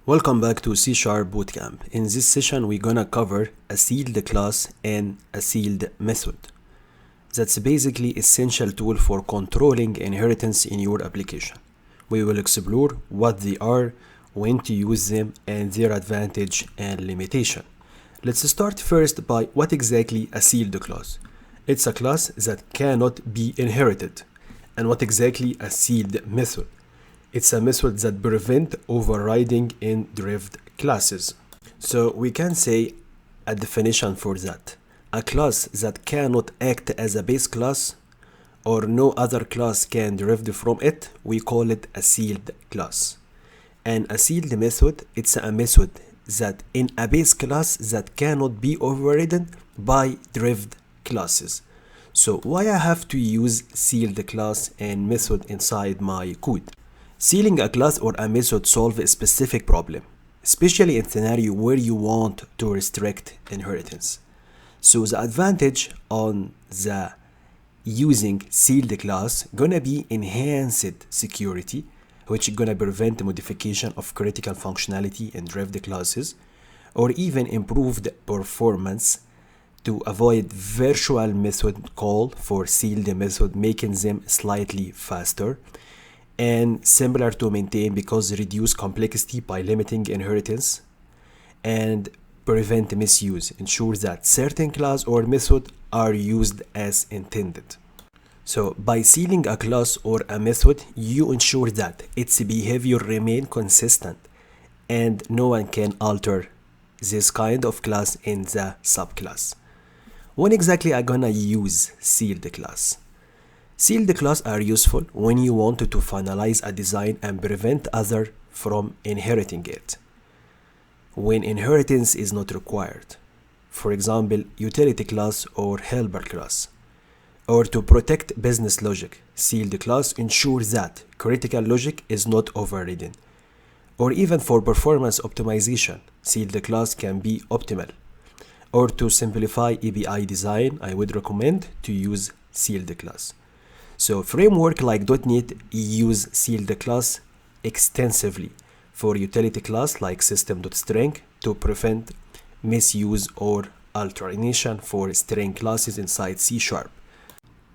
Welcome back to C# Bootcamp. In this session, we're gonna cover a sealed class and a sealed method. That's basically essential tool for controlling inheritance in your application. We will explore what they are, when to use them, and their advantage and limitation. Let's start first by what exactly a sealed class. It's a class that cannot be inherited. And what exactly a sealed method? It's a method that prevents overriding in derived classes. So we can say a definition for that. A class that cannot act as a base class or no other class can derive from it, we call it a sealed class. And a sealed method, it's a method that in a base class that cannot be overridden by derived classes. So why I have to use sealed class and method inside my code? Sealing a class or a method solves a specific problem, especially in scenario where you want to restrict inheritance. So the advantage on the using sealed class gonna be enhanced security, which is gonna prevent modification of critical functionality in derived classes, or even improved performance to avoid virtual method call for sealed method, making them slightly faster and simpler to maintain because reduce complexity by limiting inheritance and prevent misuse, ensure that certain class or method are used as intended. So by sealing a class or a method, you ensure that its behavior remain consistent and no one can alter this kind of class in the subclass. When exactly I'm gonna use sealed class? Sealed class are useful when you want to finalize a design and prevent others from inheriting it. When inheritance is not required, for example, utility class or helper class. Or to protect business logic, sealed class ensures that critical logic is not overridden. Or even for performance optimization, sealed class can be optimal. Or to simplify API design, I would recommend to use sealed class. So framework like .NET use sealed class extensively for utility class like system.string to prevent misuse or alternation for string classes inside C#.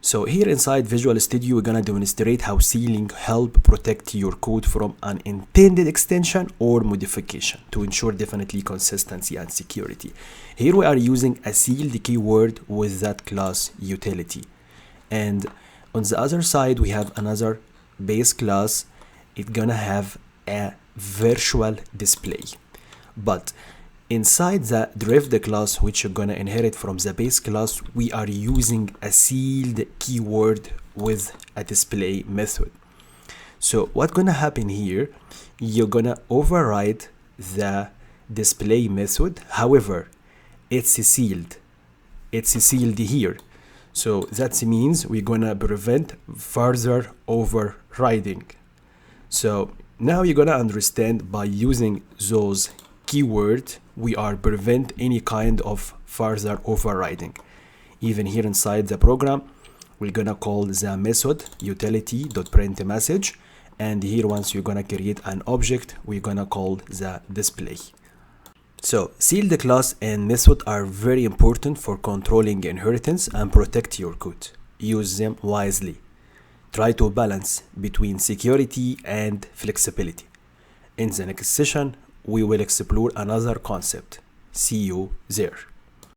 So here inside Visual Studio, we're gonna demonstrate how sealing help protect your code from unintended extension or modification to ensure definitely consistency and security. Here we are using a sealed keyword with that class utility. And on the other side, we have another base class. It's gonna have a virtual display. But inside the derived class, which you're gonna inherit from the base class, we are using a sealed keyword with a display method. So what's gonna happen here? You're gonna override the display method. However, it's sealed. It's sealed here. So that means we're gonna prevent further overriding. So now you're gonna understand by using those keywords, we are prevent any kind of further overriding. Even here inside the program, we're gonna call the method utility.printMessage, and here once you're gonna create an object, we're gonna call the display. So sealed class and method are very important for controlling inheritance and protect your code. Use them wisely. Try to balance between security and flexibility. In the next session, we will explore another concept. See you there.